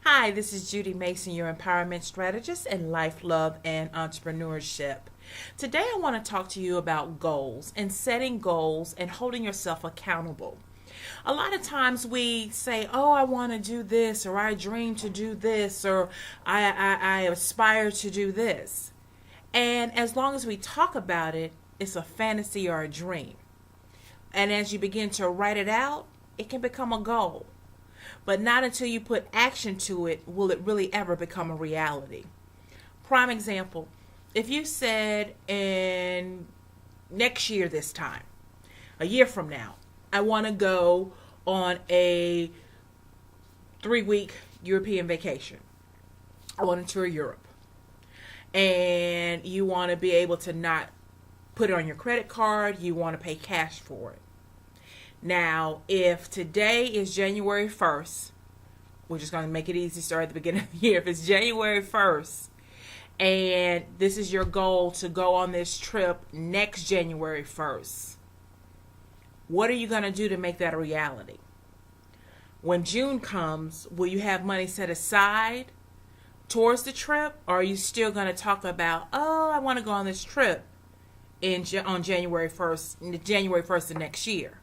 Hi, this is Judy Mason, your empowerment strategist in life, love, and entrepreneurship. Today, I want to talk to you about goals and setting goals and holding yourself accountable. A lot of times we say, oh, I want to do this, or I dream to do this, or I aspire to do this. And as long as we talk about it, it's a fantasy or a dream. And as you begin to write it out, it can become a goal. But not until you put action to it will it really ever become a reality. Prime example, if you said in next year this time, a year from now, I want to go on a 3-week European vacation. I want to tour Europe. And you want to be able to not put it on your credit card, you want to pay cash for it. Now, if today is January 1st, we're just going to make it easy, start at the beginning of the year. If it's January 1st and this is your goal to go on this trip next January 1st, what are you going to do to make that a reality? When June comes, will you have money set aside towards the trip, or are you still going to talk about, oh, I want to go on this trip on January 1st of next year?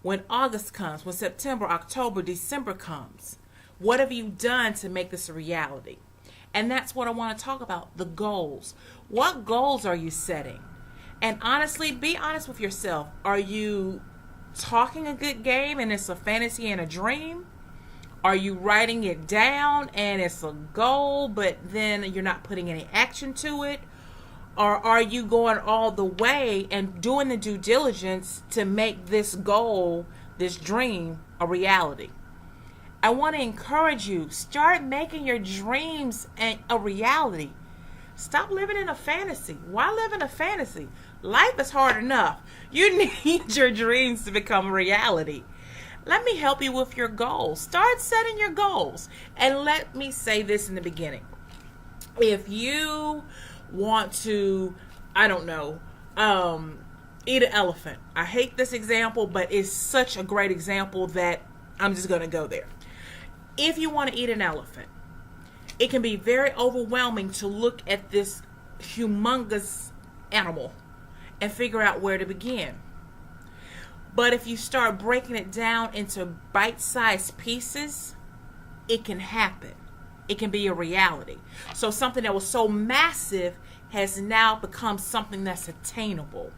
When August comes, when September, October, December comes, what have you done to make this a reality? And that's what I want to talk about, the goals. What goals are you setting? And honestly, be honest with yourself. Are you talking a good game and it's a fantasy and a dream? Are you writing it down and it's a goal, but then you're not putting any action to it? Or are you going all the way and doing the due diligence to make this goal, this dream, a reality? I want to encourage you, start making your dreams a reality. Stop living in a fantasy. Why live in a fantasy? Life is hard enough. You need your dreams to become a reality. Let me help you with your goals. Start setting your goals. And let me say this in the beginning. If you want to, I don't know, eat an elephant. I hate this example, but it's such a great example that I'm just going to go there. If you want to eat an elephant, it can be very overwhelming to look at this humongous animal and figure out where to begin. But if you start breaking it down into bite-sized pieces, it can happen. It can be a reality. So something that was so massive has now become something that's attainable.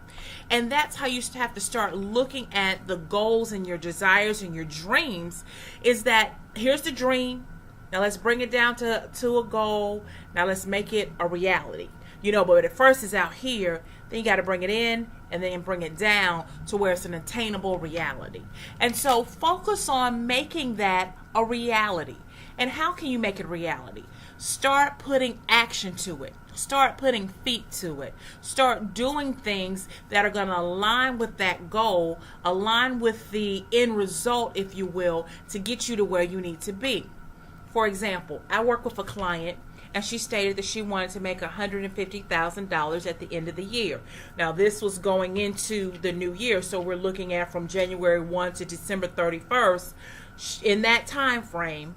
And that's how you have to start looking at the goals and your desires and your dreams, is that here's the dream. Now let's bring it down to a goal. Now let's make it a reality. But at first it's out here, then you got to bring it in and then bring it down to where it's an attainable reality. And so focus on making that a reality. And how can you make it a reality? Start putting action to it. Start putting feet to it. Start doing things that are going to align with that goal, align with the end result, if you will, to get you to where you need to be. For example, I work with a client, and she stated that she wanted to make $150,000 at the end of the year. Now, this was going into the new year, so we're looking at from January 1 to December 31st. In that time frame,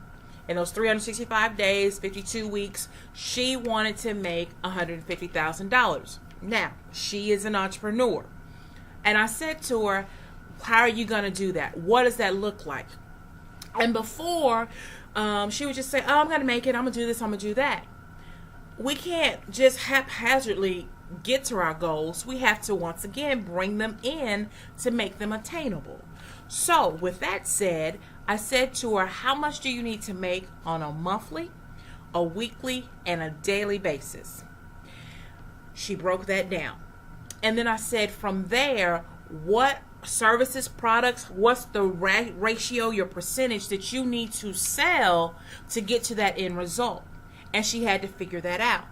in those 365 days, 52 weeks, she wanted to make $150,000. Now, she is an entrepreneur. And I said to her, how are you going to do that? What does that look like? And before, she would just say, oh, I'm going to make it. I'm going to do this. I'm going to do that. We can't just haphazardly get to our goals. We have to, once again, bring them in to make them attainable. So, with that said, I said to her, how much do you need to make on a monthly, a weekly, and a daily basis? She broke that down. And then I said, from there, what services, products, what's the ratio, your percentage that you need to sell to get to that end result? And she had to figure that out.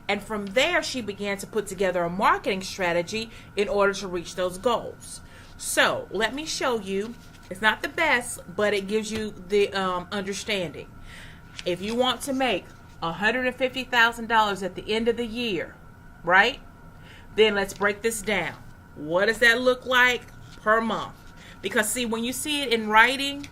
And from there, she began to put together a marketing strategy in order to reach those goals. So let me show you. It's not the best, but it gives you the understanding. If you want to make $150,000 at the end of the year, right? Then let's break this down. What does that look like per month? Because see, when you see it in writing,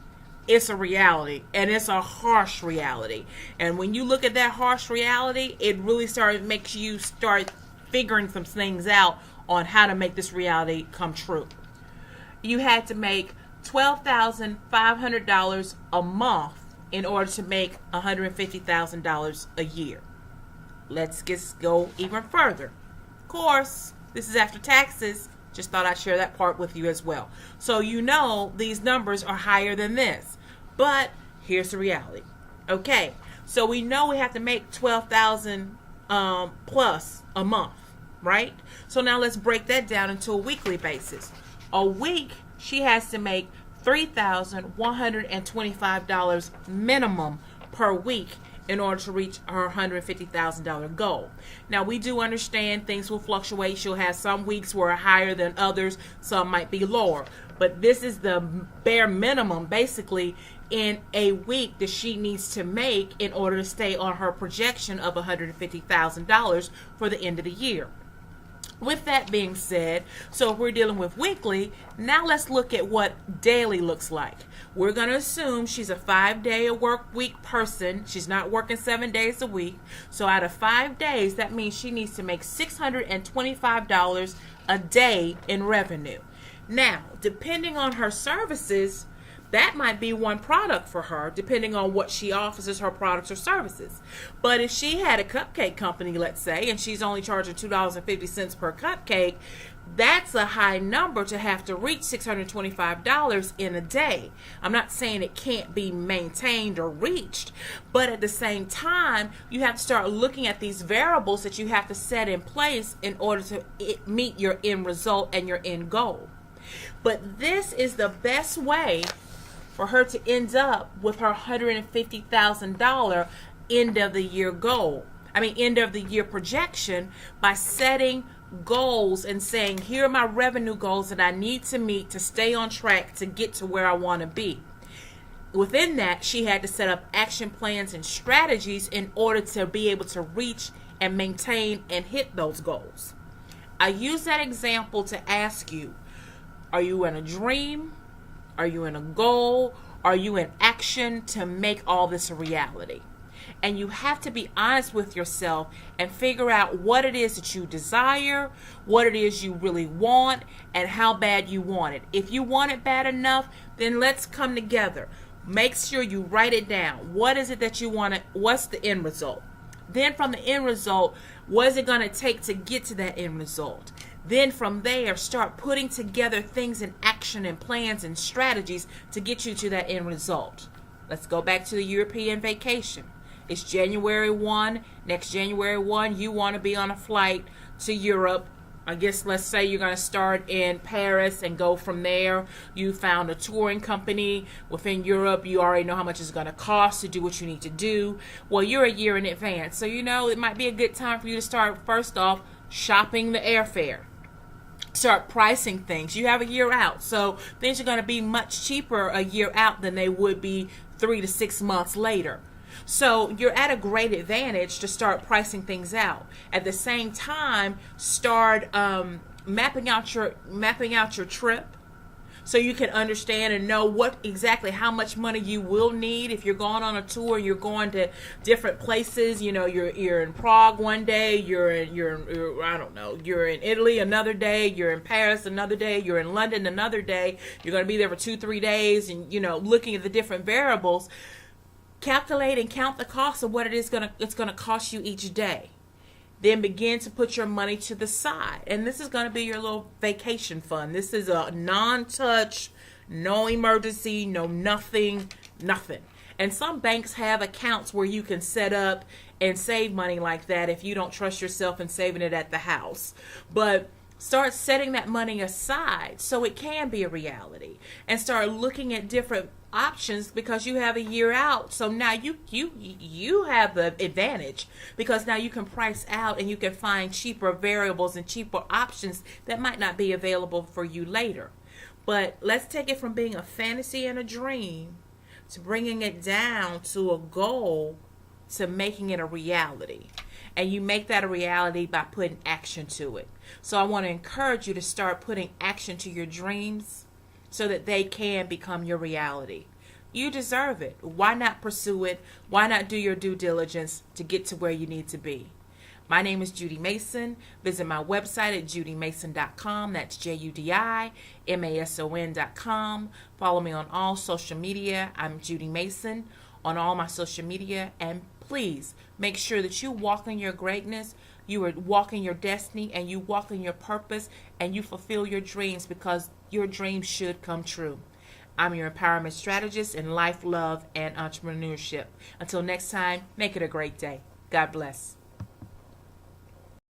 it's a reality, and it's a harsh reality. And when you look at that harsh reality, it really makes you start figuring some things out on how to make this reality come true. You had to make $12,500 a month in order to make $150,000 a year. Let's just go even further. Of course, this is after taxes. Just thought I'd share that part with you as well. So you know these numbers are higher than this. But here's the reality. Okay, so we know we have to make $12,000 plus a month, right? So now let's break that down into a weekly basis. A week, she has to make $3,125 minimum per week in order to reach her $150,000 goal. Now, we do understand things will fluctuate. She'll have some weeks where are higher than others. Some might be lower. But this is the bare minimum, basically, in a week that she needs to make in order to stay on her projection of $150,000 for the end of the year. With that being said, so if we're dealing with weekly, now let's look at what daily looks like. We're going to assume she's a 5-day a work week person. She's not working 7 days a week. So out of 5 days, that means she needs to make $625 a day in revenue. Now, depending on her services, that might be one product for her, depending on what she offers as her products or services. But if she had a cupcake company, let's say, and she's only charging $2.50 per cupcake, that's a high number to have to reach $625 in a day. I'm not saying it can't be maintained or reached, but at the same time, you have to start looking at these variables that you have to set in place in order to meet your end result and your end goal. But this is the best way for her to end up with her $150,000 end of the year goal. End of the year projection, by setting goals and saying, here are my revenue goals that I need to meet to stay on track to get to where I want to be. Within that, she had to set up action plans and strategies in order to be able to reach and maintain and hit those goals. I use that example to ask you, are you in a dream? Are you in a goal? Are you in action to make all this a reality? And you have to be honest with yourself and figure out what it is that you desire, what it is you really want, and how bad you want it. If you want it bad enough, then let's come together. Make sure you write it down. What is it that you want? What's the end result? Then from the end result, what is it going to take to get to that end result? Then from there, start putting together things in action and plans and strategies to get you to that end result. Let's go back to the European vacation. It's January 1. Next January 1, you want to be on a flight to Europe. I guess let's say you're going to start in Paris and go from there. You found a touring company within Europe. You already know how much it's going to cost to do what you need to do. Well, you're a year in advance. So, it might be a good time for you to start, first off, shopping the airfare. Start pricing things. You have a year out, so things are going to be much cheaper a year out than they would be 3 to 6 months later. So you're at a great advantage to start pricing things out. At the same time, start mapping out your trip, so you can understand and know how much money you will need if you're going on a tour. You're going to different places. You're in Prague one day. You're in Italy another day. You're in Paris another day. You're in London another day. You're going to be there for 2-3 days, and looking at the different variables. Calculate and count the cost of what it's going to cost you each day. Then begin to put your money to the side. And this is going to be your little vacation fund. This is a non-touch, no emergency, no nothing. And some banks have accounts where you can set up and save money like that if you don't trust yourself in saving it at the house. But start setting that money aside so it can be a reality. And start looking at different options, because you have a year out. So now you have the advantage, because now you can price out and you can find cheaper variables and cheaper options that might not be available for you later. But let's take it from being a fantasy and a dream to bringing it down to a goal, to making it a reality. And you make that a reality by putting action to it. So I want to encourage you to start putting action to your dreams so that they can become your reality. You deserve it. Why not pursue it? Why not do your due diligence to get to where you need to be? My name is Judy Mason. Visit my website at judymason.com. That's JUDIMASON.com. Follow me on all social media. I'm Judy Mason on all my social media. And please make sure that you walk in your greatness, you are walking your destiny, and you walk in your purpose, and you fulfill your dreams, because your dreams should come true. I'm your empowerment strategist in life, love, and entrepreneurship. Until next time, make it a great day. God bless.